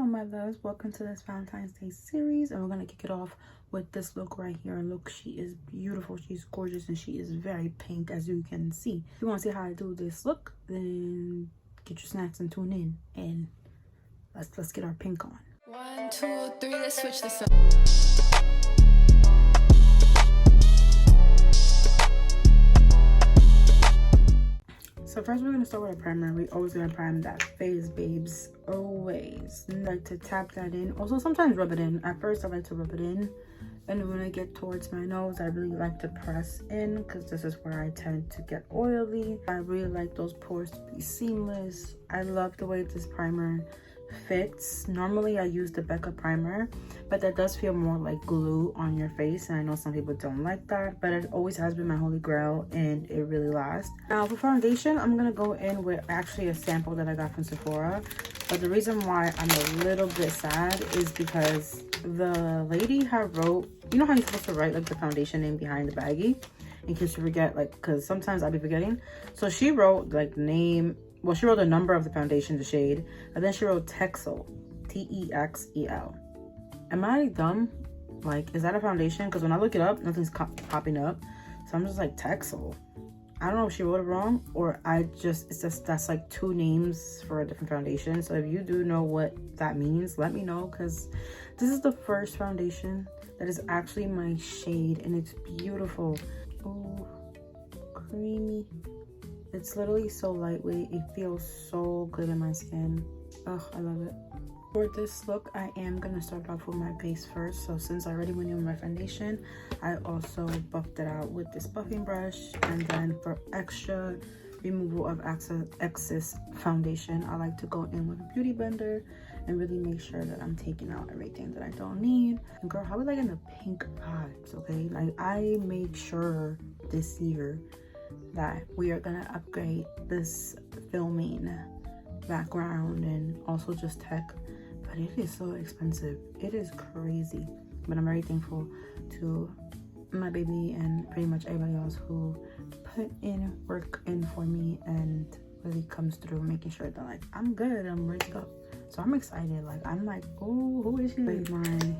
my loves, welcome to this Valentine's Day series, and we're gonna kick it off with this look right here. And look, she is beautiful, she's gorgeous, and she is very pink, as you can see. If you want to see how I do this look, then get your snacks and tune in, and let's get our pink on. 1, 2, 3, let's switch this up. So first we're gonna start with a primer. We always gonna prime that face, babes, always. And I like to tap that in. Also sometimes rub it in. At first I like to rub it in, and when I get towards my nose I really like to press in, because this is where I tend to get oily. I really like those pores to be seamless. I love the way this primer fits. Normally I use the Becca primer, but that does feel more like glue on your face, and I know some people don't like that, but it always has been my holy grail and it really lasts. Now for foundation, I'm gonna go in with actually a sample that I got from Sephora, but the reason why I'm a little bit sad is because the lady had wrote, you know how you're supposed to write like the foundation name behind the baggie in case you forget, like, because sometimes I'll be forgetting. So she wrote like name, well, she wrote the number of the foundation, the shade, and then she wrote Texel, Texel. Am I dumb? Like, is that a foundation? Because when I look it up, nothing's popping up. So I'm just like, Texel. I don't know if she wrote it wrong, or it's just that's like two names for a different foundation. So if you do know what that means, let me know, because this is the first foundation that is actually my shade, and it's beautiful. Oh, creamy. It's literally so lightweight. It feels so good in my skin. Oh, I love it. For this look, I am gonna start off with my base first. So since I already went in with my foundation, I also buffed it out with this buffing brush. And then for extra removal of excess foundation, I like to go in with a beauty blender and really make sure that I'm taking out everything that I don't need. And girl, how we like in the pink vibes, okay? Like, I made sure this year that we are gonna upgrade this filming background and also just tech, but it is so expensive. It is crazy, but I'm very thankful to my baby and pretty much everybody else who put in work in for me and really comes through making sure that, like, I'm good, I'm ready to go. So I'm excited. Like, I'm like, oh, who is she? Like, my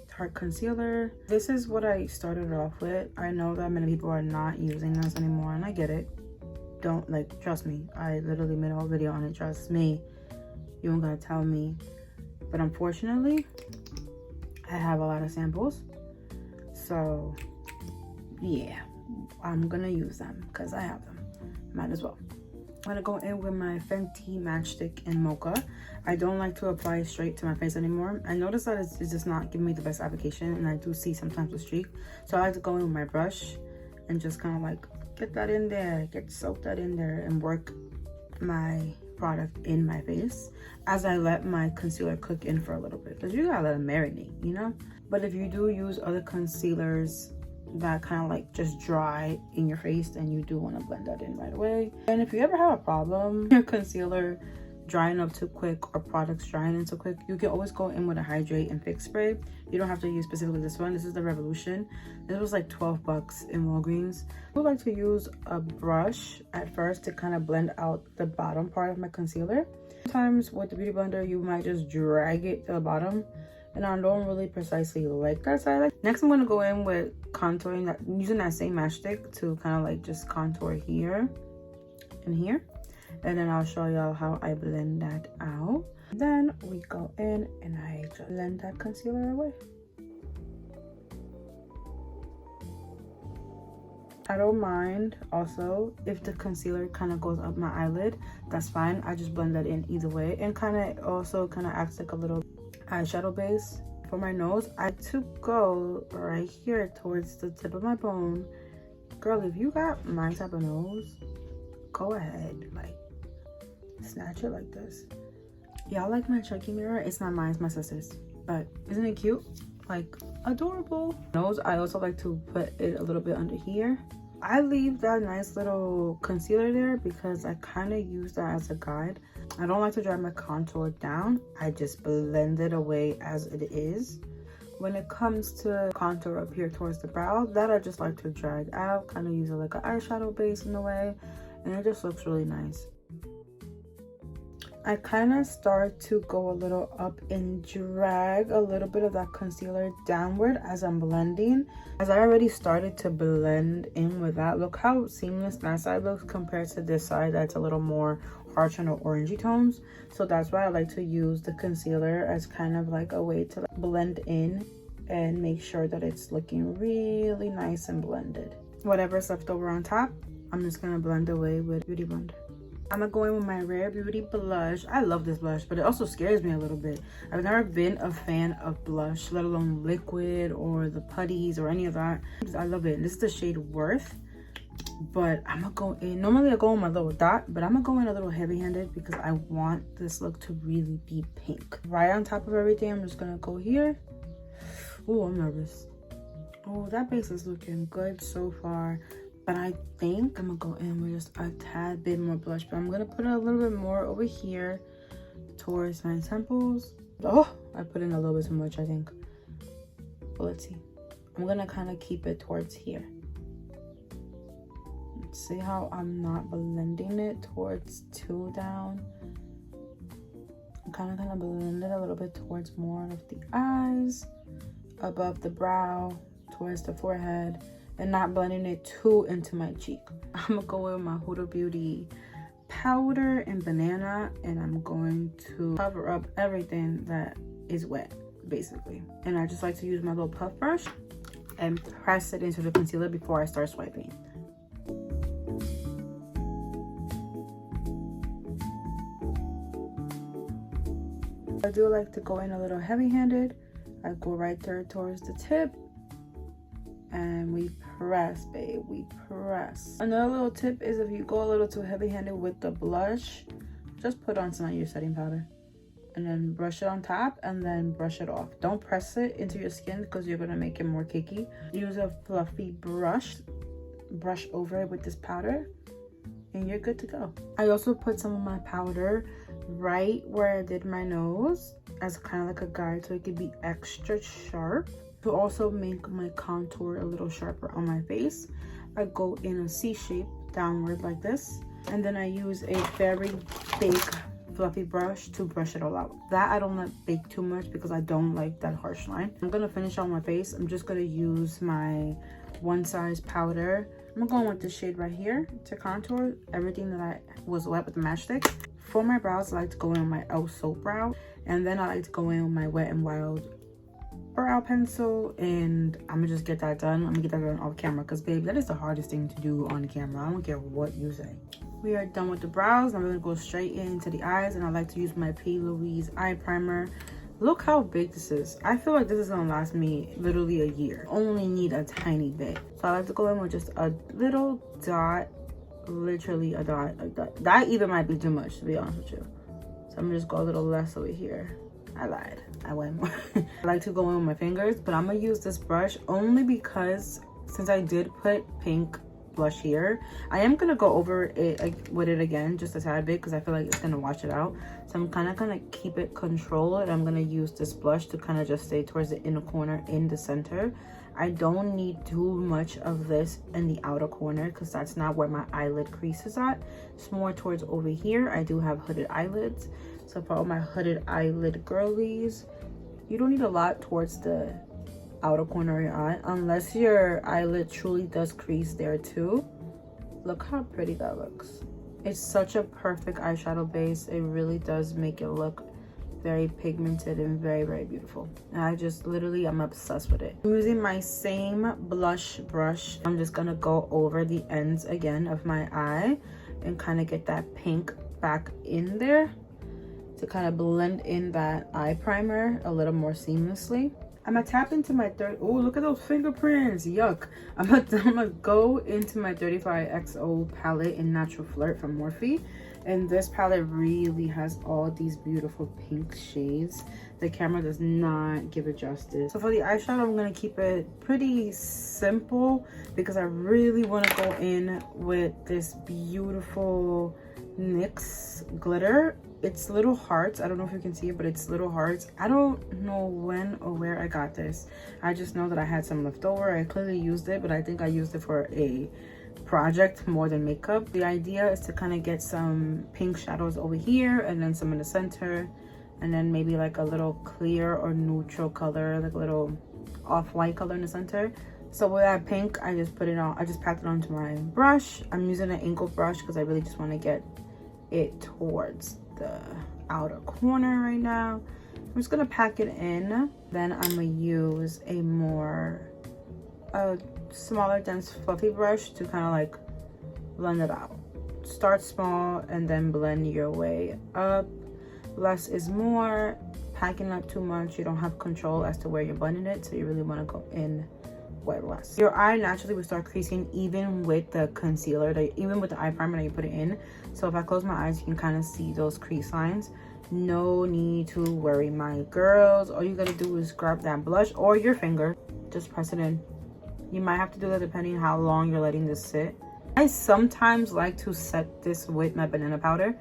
Tarte concealer. This is what I started off with. I know that many people are not using this anymore, and I get it. Don't, like, trust me, I literally made a whole video on it. Trust me, you don't gotta tell me. But unfortunately, I have a lot of samples, so yeah, I'm gonna use them because I have them. Might as well. I'm gonna go in with my Fenty Matchstick in Mocha. I don't like to apply it straight to my face anymore. I noticed that it's just not giving me the best application, and I do see sometimes a streak. So I like to go in with my brush and just kind of like get that in there, soak that in there, and work my product in my face as I let my concealer cook in for a little bit, because you gotta let it marinate, you know? But if you do use other concealers that kind of like just dry in your face, then you do want to blend that in right away. And if you ever have a problem your concealer drying up too quick or products drying in too quick, you can always go in with a hydrate and fix spray. You don't have to use specifically this one. This is the Revolution. This was like 12 bucks in Walgreens. I would like to use a brush at first to kind of blend out the bottom part of my concealer. Sometimes with the beauty blender you might just drag it to the bottom, and I don't really precisely like that side. Next, I'm going to go in with contouring, that using that same matchstick to kind of like just contour here and here, and then I'll show y'all how I blend that out. Then we go in and I just blend that concealer away. I don't mind also if the concealer kind of goes up my eyelid, that's fine. I just blend that in either way, and kind of also kind of acts like a little eyeshadow base. For my nose, I like to go right here towards the tip of my bone. Girl, if you got my type of nose, go ahead, like, snatch it like this. Y'all like my Chucky mirror? It's not mine, it's my sister's, but isn't it cute? Like, adorable. Nose, I also like to put it a little bit under here. I leave that nice little concealer there because I kind of use that as a guide. I don't like to drag my contour down. I just blend it away as it is. When it comes to contour up here towards the brow, that I just like to drag out, kind of use it like an eyeshadow base in a way, and it just looks really nice. I kind of start to go a little up and drag a little bit of that concealer downward as I'm blending. As I already started to blend in with that, look how seamless that side looks compared to this side that's a little more harsh on the orangey tones. So that's why I like to use the concealer as kind of like a way to like blend in and make sure that it's looking really nice and blended. Whatever's left over on top, I'm just gonna blend away with Beauty Blender. I'm gonna go in with my Rare Beauty blush. I love this blush, but it also scares me a little bit. I've never been a fan of blush, let alone liquid or the putties or any of that. I love it. This is the shade Worth, but I'm gonna go in. Normally I go in my little dot, but I'm gonna go in a little heavy-handed because I want this look to really be pink. Right on top of everything, I'm just gonna go here. Oh, I'm nervous. Oh, that base is looking good so far. But I think I'm gonna go in with just a tad bit more blush, but I'm gonna put a little bit more over here towards my temples. Oh, I put in a little bit too much, I think. But let's see. I'm gonna kind of keep it towards here. See how I'm not blending it towards too down? I'm kind of blend it a little bit towards more of the eyes, above the brow, towards the forehead, and not blending it too into my cheek. I'm gonna go with my Huda Beauty powder and banana, and I'm going to cover up everything that is wet, basically. And I just like to use my little puff brush and press it into the concealer before I start swiping. I do like to go in a little heavy-handed. I go right there towards the tip, and we press, babe, we press. Another little tip is if you go a little too heavy-handed with the blush, just put on some of your setting powder and then brush it on top and then brush it off. Don't press it into your skin because you're gonna make it more cakey. Use a fluffy brush over it with this powder and you're good to go. I also put some of my powder right where I did my nose as kind of like a guide so it could be extra sharp. To also make my contour a little sharper on my face, I go in a C shape downward like this, and then I use a very big fluffy brush to brush it all out. That I don't let bake too much because I don't like that harsh line. I'm gonna finish on my face. I'm just gonna use my One Size powder. I'm going with this shade right here to contour everything that I was wet with the matchstick. For my brows, I like to go in with my e.l.f. Soap Brow, and then I like to go in with my Wet n Wild brow pencil, and I'm gonna just get that done. I'm gonna get that done off camera because, babe, that is the hardest thing to do on camera. I don't care what you say. We are done with the brows. I'm gonna go straight into the eyes, and I like to use my P. Louise eye primer. Look how big this is. I feel like this is gonna last me literally a year. Only need a tiny bit. So I like to go in with just a little dot, literally a dot. That even might be too much, to be honest with you. So I'm gonna just go a little less over here. I lied. I went more. I like to go in with my fingers, but I'm gonna use this brush only because since I did put pink blush here, I am gonna go over it with it again just a tad bit because I feel like it's gonna wash it out. So I'm kind of gonna keep it controlled, and I'm gonna use this blush to kind of just stay towards the inner corner in the center. I don't need too much of this in the outer corner because that's not where my eyelid crease is at. It's more towards over here. I do have hooded eyelids. So for all my hooded eyelid girlies, you don't need a lot towards the outer corner of your eye unless your eyelid truly does crease there too. Look how pretty that looks. It's such a perfect eyeshadow base. It really does make it look very pigmented and very, very beautiful. And I just literally, I'm obsessed with it. I'm using my same blush brush. I'm just gonna go over the ends again of my eye and kind of get that pink back in there to kind of blend in that eye primer a little more seamlessly. I'm gonna tap into my oh, look at those fingerprints, yuck. I'm gonna go into my 35XO palette in Natural Flirt from Morphe. And this palette really has all these beautiful pink shades. The camera does not give it justice. So for the eyeshadow, I'm gonna keep it pretty simple because I really wanna go in with this beautiful NYX glitter. It's little hearts. I don't know if you can see it, but it's little hearts. I don't know when or where I got this. I just know that I had some left over. I clearly used it, but I think I used it for a project more than makeup. The idea is to kind of get some pink shadows over here and then some in the center, and then maybe like a little clear or neutral color, like a little off-white color in the center. So with that pink, I just put it on, I just packed it onto my brush. I'm using an angled brush because I really just want to get it towards the outer corner right now. I'm just gonna pack it in. Then I'm gonna use a smaller, dense, fluffy brush to kind of like blend it out. Start small and then blend your way up. Less is more. Packing up too much, you don't have control as to where you're blending it, so you really want to go in way less. Your eye naturally will start creasing even with the concealer, even with the eye primer that you put it in. So if I close my eyes, you can kind of see those crease lines. No need to worry, my girls. All you gotta do is grab that blush or your finger, just press it in. You might have to do that depending on how long you're letting this sit. I sometimes like to set this with my banana powder,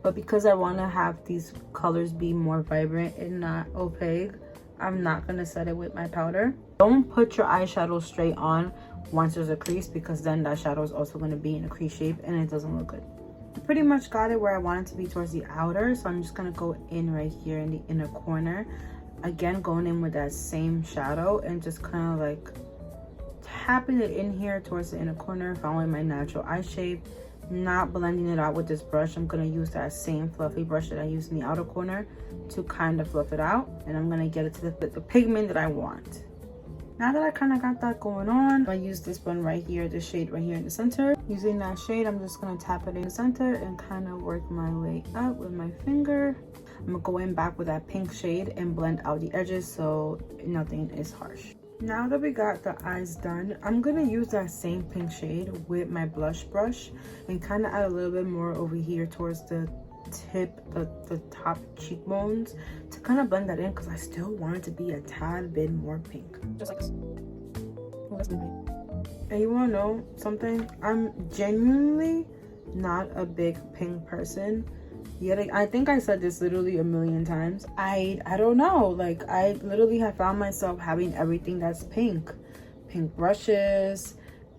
but because I want to have these colors be more vibrant and not opaque, I'm not going to set it with my powder. Don't put your eyeshadow straight on once there's a crease, because then that shadow is also going to be in a crease shape and it doesn't look good. I pretty much got it where I want it to be towards the outer, so I'm just going to go in right here in the inner corner. Again, going in with that same shadow and just kind of like tapping it in here towards the inner corner, following my natural eye shape. Not blending it out with this brush. I'm going to use that same fluffy brush that I used in the outer corner to kind of fluff it out, and I'm going to get it to the pigment that I want. Now that I kind of got that going on, I use this one right here, the shade right here in the center. Using that shade, I'm just going to tap it in the center and kind of work my way up with my finger. I'm going to go in back with that pink shade and blend out the edges so nothing is harsh. Now that we got the eyes done, I'm gonna use that same pink shade with my blush brush and kind of add a little bit more over here towards the tip, the top cheekbones, to kind of blend that in, because I still want it to be a tad bit more pink, just like this. Oh, that's my pink. And you want to know something? I'm genuinely not a big pink person. Yet I think I said this literally a million times. I don't know, like I literally have found myself having everything that's pink brushes,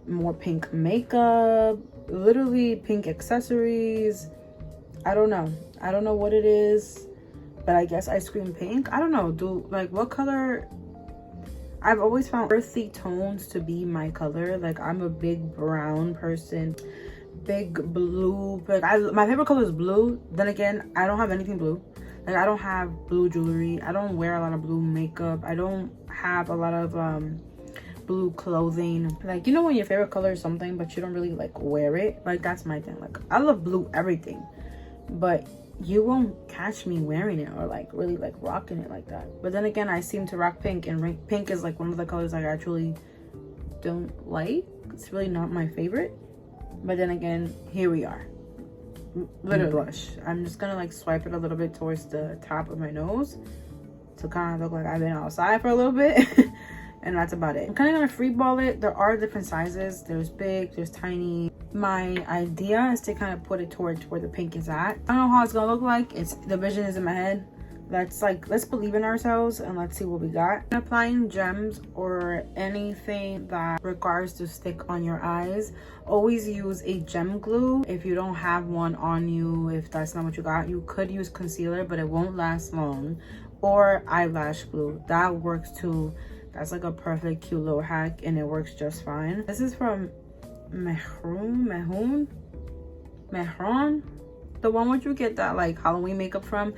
more pink makeup, literally pink accessories. I don't know what it is, but I guess I scream pink. I don't know, like what color? I've always found earthy tones to be my color. Like I'm a big brown person, big blue. Like my favorite color is blue. Then again, I don't have anything blue. Like I don't have blue jewelry. I don't wear a lot of blue makeup. I don't have a lot of blue clothing. Like, you know when your favorite color is something but you don't really like wear it? Like that's my thing. Like I love blue everything, but you won't catch me wearing it or like really like rocking it like that. But then again, I seem to rock pink, and pink is like one of the colors I actually don't like. It's really not my favorite. But then again, here we are. Little blush. I'm just gonna like swipe it a little bit towards the top of my nose to kind of look like I've been outside for a little bit. And that's about it. I'm kind of gonna free ball it. There are different sizes. There's big, there's tiny. My idea is to kind of put it towards where the pink is at. I don't know how it's gonna look like. The vision is in my head. Let's believe in ourselves and let's see what we got. Applying gems or anything that requires to stick on your eyes, always use a gem glue. If you don't have one on you, if that's not what you got, you could use concealer, but it won't last long. Or eyelash glue, that works too. That's like a perfect cute little hack and it works just fine. This is from Mehron, the one where you get that like Halloween makeup from.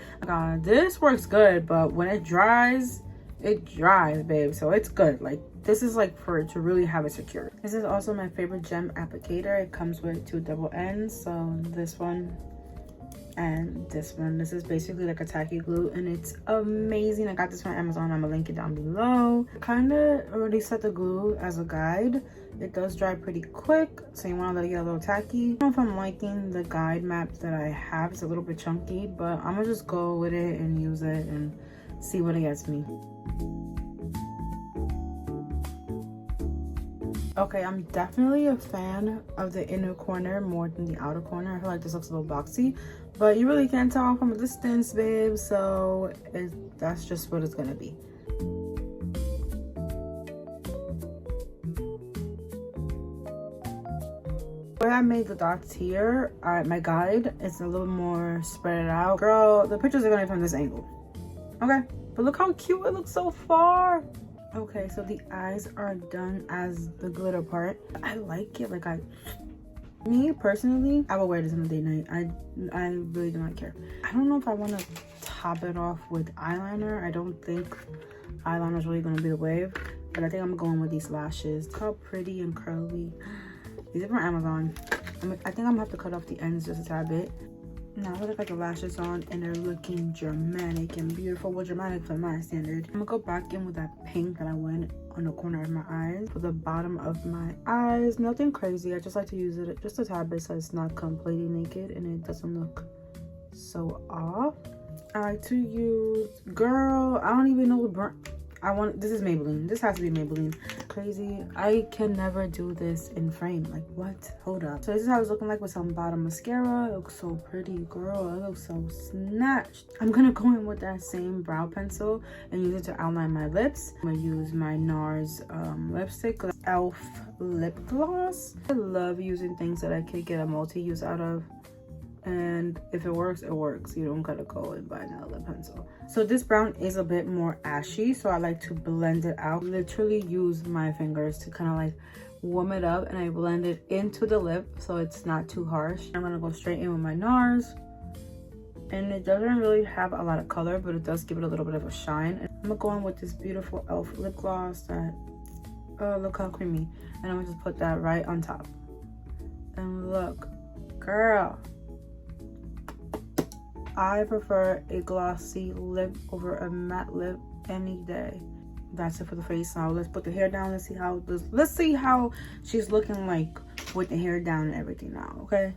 This works good, but when it dries, babe, so it's good. Like this is like for it to really have it secure. This is also my favorite gem applicator. It comes with 2 double ends, so this one and this one. This is basically like a tacky glue and it's amazing. I got this from Amazon. I'm gonna link it down below. Kind of already set the glue as a guide. It does dry pretty quick, so you want to let it get a little tacky. I don't know if I'm liking the guide map that I have. It's a little bit chunky, but I'm gonna just go with it and use it and see what it gets me. Okay, I'm definitely a fan of the inner corner more than the outer corner. I feel like this looks a little boxy, but you really can't tell from a distance, babe, so that's just what it's gonna be. The way I made the dots here, my guide is a little more spread out. Girl, the pictures are gonna be from this angle. Okay, but look how cute it looks so far. Okay, so the eyes are done as the glitter part. I like it. Like, me personally, I will wear this on a date night. I really do not care. I don't know if I want to top it off with eyeliner. I don't think eyeliner is really gonna be the wave, but I think I'm going with these lashes. Look how pretty and curly. These are from Amazon. I think I'm gonna have to cut off the ends just a tad bit. Now I got the lashes on and they're looking dramatic and beautiful. Well, dramatic for my standard. I'm gonna go back in with that pink that I went on the corner of my eyes for the bottom of my eyes. Nothing crazy. I just like to use it just a tad bit so it's not completely naked and it doesn't look so off. I like to use, girl, I don't even know what brand. This is Maybelline. This has to be Maybelline. Crazy. I can never do this in frame. Like, what? Hold up. So this is how it's looking like with some bottom mascara. It looks so pretty, girl. It looks so snatched. I'm gonna go in with that same brow pencil and use it to outline my lips. I'm gonna use my NARS lipstick, e.l.f. lip gloss. I love using things that I could get a multi-use out of. And if it works, it works. You don't gotta go and buy another lip pencil. So this brown is a bit more ashy, so I like to blend it out. Literally use my fingers to kind of like warm it up, and I blend it into the lip so it's not too harsh. I'm gonna go straight in with my NARS, and it doesn't really have a lot of color, but it does give it a little bit of a shine. And I'm gonna go in with this beautiful e.l.f. lip gloss that, oh, look how creamy. And I'm gonna just put that right on top. And look, girl, I prefer a glossy lip over a matte lip any day. That's it for the face. Now let's put the hair down. Let's see how she's looking like with the hair down and everything now, okay?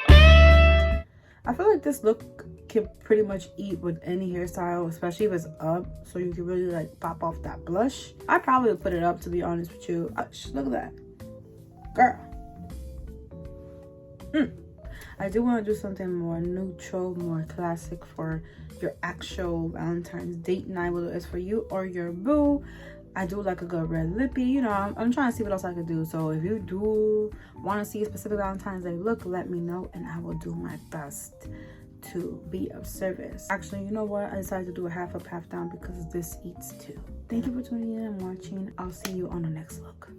I feel like this look can pretty much eat with any hairstyle, especially if it's up, so you can really like pop off that blush. I probably would put it up, to be honest with you. Look at that, girl. I do want to do something more neutral, more classic for your actual Valentine's date night, whether it's for you or your boo. I do like a good red lippy. You know, I'm trying to see what else I could do. So if you do want to see a specific Valentine's Day look, let me know and I will do my best to be of service. Actually, you know what? I decided to do a half up, half down because this eats too. Thank you for tuning in and watching. I'll see you on the next look.